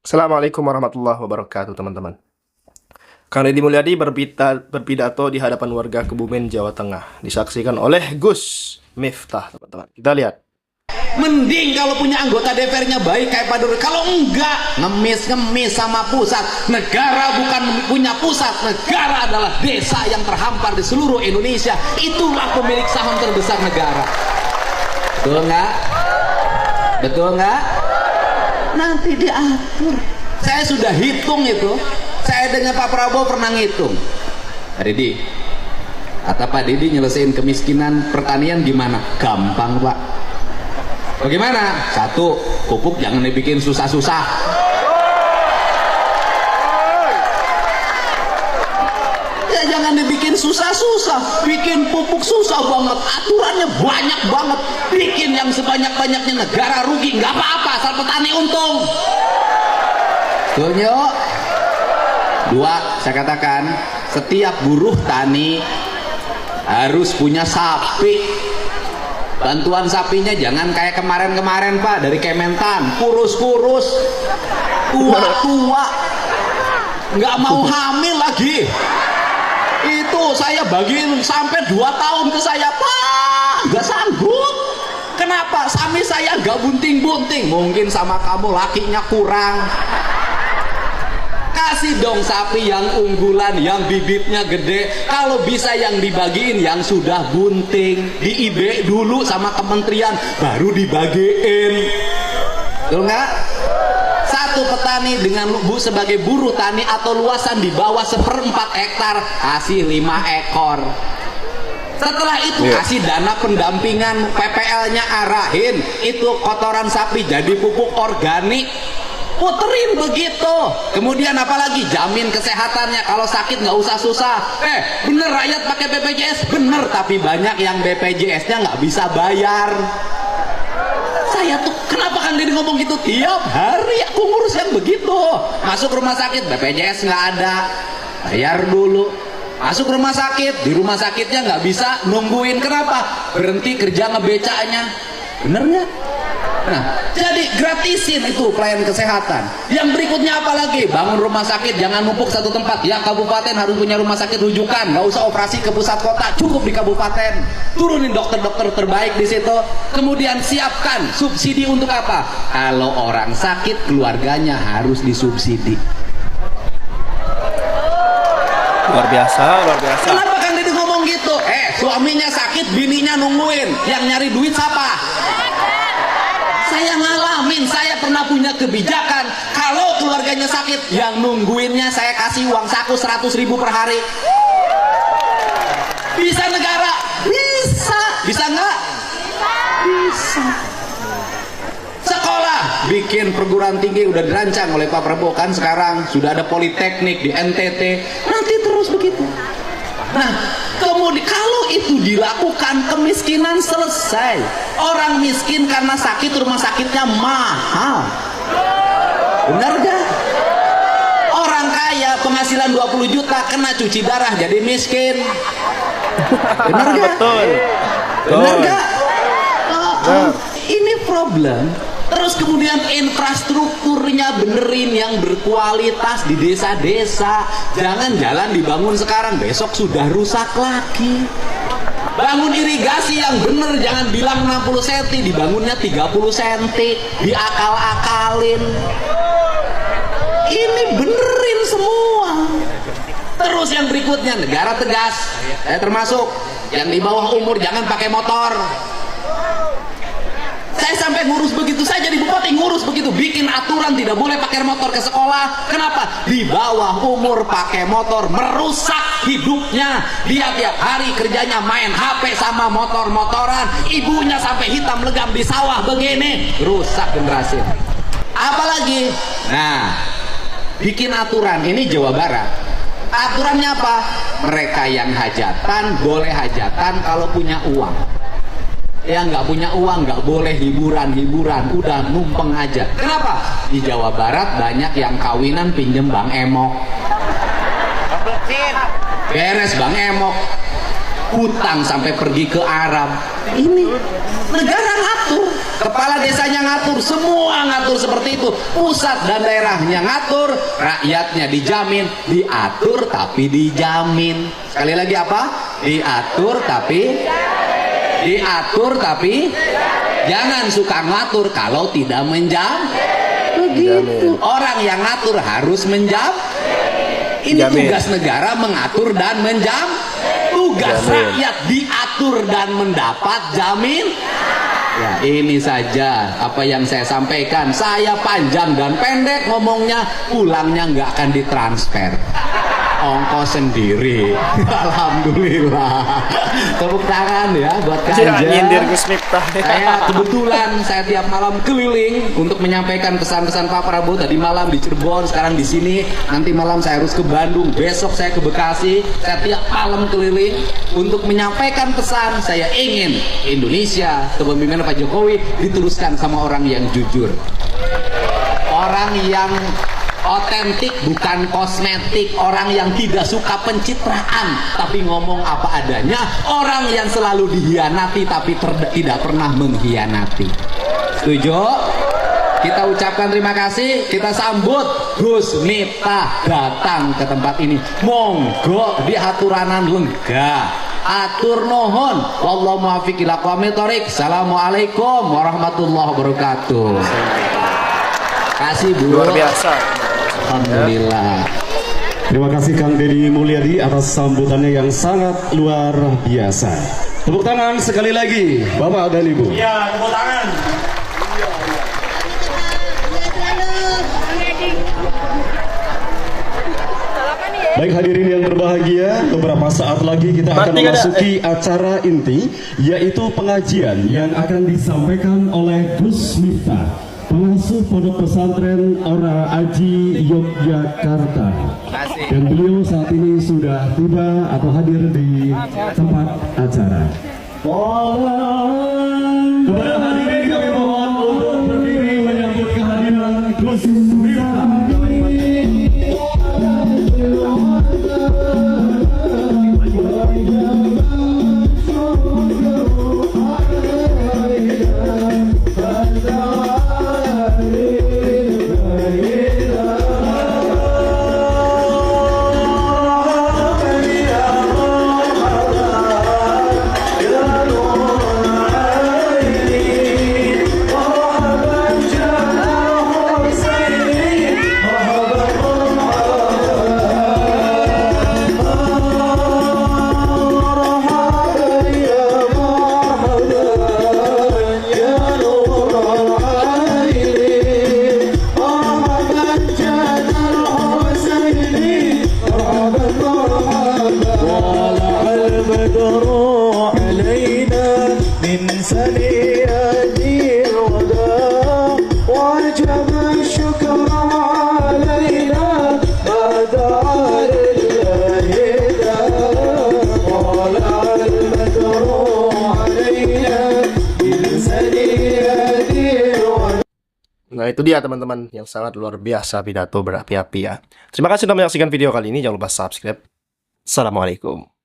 Assalamualaikum warahmatullahi wabarakatuh, teman-teman. Kang Deddy Mulyadi berpidato di hadapan warga Kebumen, Jawa Tengah, disaksikan oleh Gus Miftah, teman-teman. Kita lihat. Mending kalau punya anggota DPR-nya baik kayak Pak Dur. Kalau enggak, ngemis sama pusat. Negara bukan punya pusat, negara adalah desa yang terhampar di seluruh Indonesia. Itulah pemilik saham terbesar negara. Betul nggak? Betul nggak? Nanti diatur. Saya sudah hitung itu. Saya dengan Pak Prabowo pernah ngitung. Pak Deddy, kata Pak Deddy, nyelesain kemiskinan pertanian gimana? Gampang, Pak. Bagaimana? Satu, pupuk jangan dibikin susah-susah. Ya jangan dibikin susah-susah. Bikin pupuk susah banget, aturannya banyak banget. Bikin yang sebanyak-banyaknya, negara rugi, nggak apa-apa, asal petani untung. Betul, yuk. Dua, saya katakan setiap buruh tani harus punya sapi. Bantuan sapinya jangan kayak kemarin-kemarin, Pak, dari Kementan, kurus-kurus, tua-tua, nggak mau hamil lagi. Itu saya bagiin sampai 2 tahun ke saya, Pak, nggak sanggup. Kenapa? Sapi saya nggak bunting-bunting. Mungkin sama kamu lakinya kurang. Kasih dong sapi yang unggulan, yang bibitnya gede. Kalau bisa yang dibagiin yang sudah bunting, di IB dulu sama kementerian, baru dibagiin. Betul nggak? Satu petani dengan Bu sebagai buruh tani atau luasan di bawah 1/4 hektar, kasih 5 ekor. Setelah itu kasih dana pendampingan, PPL-nya arahin, itu kotoran sapi jadi pupuk organik. Puterin begitu. Kemudian apalagi jamin kesehatannya, kalau sakit nggak usah susah. Bener rakyat pakai BPJS, bener, tapi banyak yang BPJS-nya nggak bisa bayar. Saya tuh kenapa Kang Deddy ngomong gitu? Tiap hari aku ngurus yang begitu. Masuk rumah sakit, BPJS nggak ada, bayar dulu. Masuk rumah sakit, di rumah sakitnya nggak bisa nungguin. Kenapa? Berhenti kerja ngebecanya. Bener nggak? Nah, jadi gratisin itu pelayanan kesehatan. Yang berikutnya apa lagi? Bangun rumah sakit, jangan numpuk satu tempat. Ya, kabupaten harus punya rumah sakit rujukan, nggak usah operasi ke pusat kota, cukup di kabupaten. Turunin dokter-dokter terbaik di situ. Kemudian siapkan subsidi untuk apa? Kalau orang sakit, keluarganya harus disubsidi. Luar biasa, luar biasa. Kenapa kan dia ngomong gitu? Suaminya sakit, bininya nungguin. Yang nyari duit siapa? Saya ngalamin, saya pernah punya kebijakan. Kalau keluarganya sakit, yang nungguinnya saya kasih uang saku 100.000 per hari. Bisa negara? Bisa. Bisa nggak? Bisa. Sekolah, bikin perguruan tinggi udah dirancang oleh Pak Prabowo kan, sekarang sudah ada politeknik di NTT. Nanti terus begitu. Nah, kemudian kalau itu dilakukan, kemiskinan selesai. Orang miskin karena sakit, rumah sakitnya mahal. Benar gak? Orang kaya penghasilan 20 juta kena cuci darah jadi miskin. Benar gak? Betul. Benar gak? Ini problem. Terus kemudian infrastrukturnya benerin yang berkualitas di desa-desa. Jangan jalan dibangun sekarang, besok sudah rusak lagi. Bangun irigasi yang bener, jangan bilang 60 cm, dibangunnya 30 cm, diakal-akalin. Ini benerin semua. Terus yang berikutnya, negara tegas, termasuk yang di bawah umur jangan pakai motor. Saya sampai ngurus begitu, saya jadi bupati ngurus begitu, bikin aturan tidak boleh pakai motor ke sekolah. Kenapa? Di bawah umur pakai motor merusak hidupnya. Dia tiap hari kerjanya main HP sama motor-motoran, ibunya sampai hitam legam di sawah begini, rusak generasi. Apalagi? Nah, bikin aturan, ini Jawa Barat. Aturannya apa? Mereka yang hajatan boleh hajatan kalau punya uang. Yang nggak punya uang nggak boleh hiburan-hiburan, udah numpeng aja. Kenapa? Di Jawa Barat banyak yang kawinan pinjem Bang Emok. Beres Bang Emok, hutang sampai pergi ke Arab. Ini negara ngatur. Kepala desanya ngatur, semua ngatur seperti itu. Pusat dan daerahnya ngatur, rakyatnya dijamin, diatur tapi dijamin. Sekali lagi apa? Diatur tapi jangan suka ngatur kalau tidak begitu. Orang yang ngatur harus ini tugas negara mengatur dan tugas rakyat diatur dan mendapat jamin. Ya, ini saja apa yang saya sampaikan. Saya panjang dan pendek ngomongnya, pulangnya nggak akan ditransfer, ongkos sendiri. Alhamdulillah. Tepuk tangan ya buat Kanja. Nyindir Gus Miftah. Kebetulan saya tiap malam keliling untuk menyampaikan pesan-pesan Pak Prabowo. Tadi malam di Cirebon, sekarang di sini. Nanti malam saya harus ke Bandung, besok saya ke Bekasi. Saya tiap malam keliling untuk menyampaikan pesan. Saya ingin Indonesia kepemimpinan Pak Jokowi diteruskan sama orang yang jujur, orang yang otentik, bukan kosmetik, orang yang tidak suka pencitraan tapi ngomong apa adanya, orang yang selalu dihianati tapi tidak pernah mengkhianati. Setuju? Kita ucapkan terima kasih, kita sambut Gus Miftah datang ke tempat ini. Monggo di aturanan lega, atur nuhun, wallahu muwaffiq ila aqwamit thoriq. Assalamualaikum warahmatullahi wabarakatuh. Kasih Bu. Luar biasa. Alhamdulillah. Terima kasih Kang Deddy Mulyadi atas sambutannya yang sangat luar biasa. Tepuk tangan sekali lagi Bapak dan Ibu. Ya, tepuk tangan. Baik hadirin yang berbahagia, beberapa saat lagi kita akan memasuki acara inti, yaitu pengajian yang akan disampaikan oleh Gus Miftah, pengasuh Pondok Pesantren Ora Aji Yogyakarta. Dan beliau saat ini sudah tiba atau hadir di tempat acara. Kepada hadirin kami mohon untuk berdiri menyambut kehadiran Gus Miftah. Nah itu dia teman-teman, yang sangat luar biasa pidato berapi-api ya. Terima kasih sudah menyaksikan video kali ini, jangan lupa subscribe. Assalamualaikum.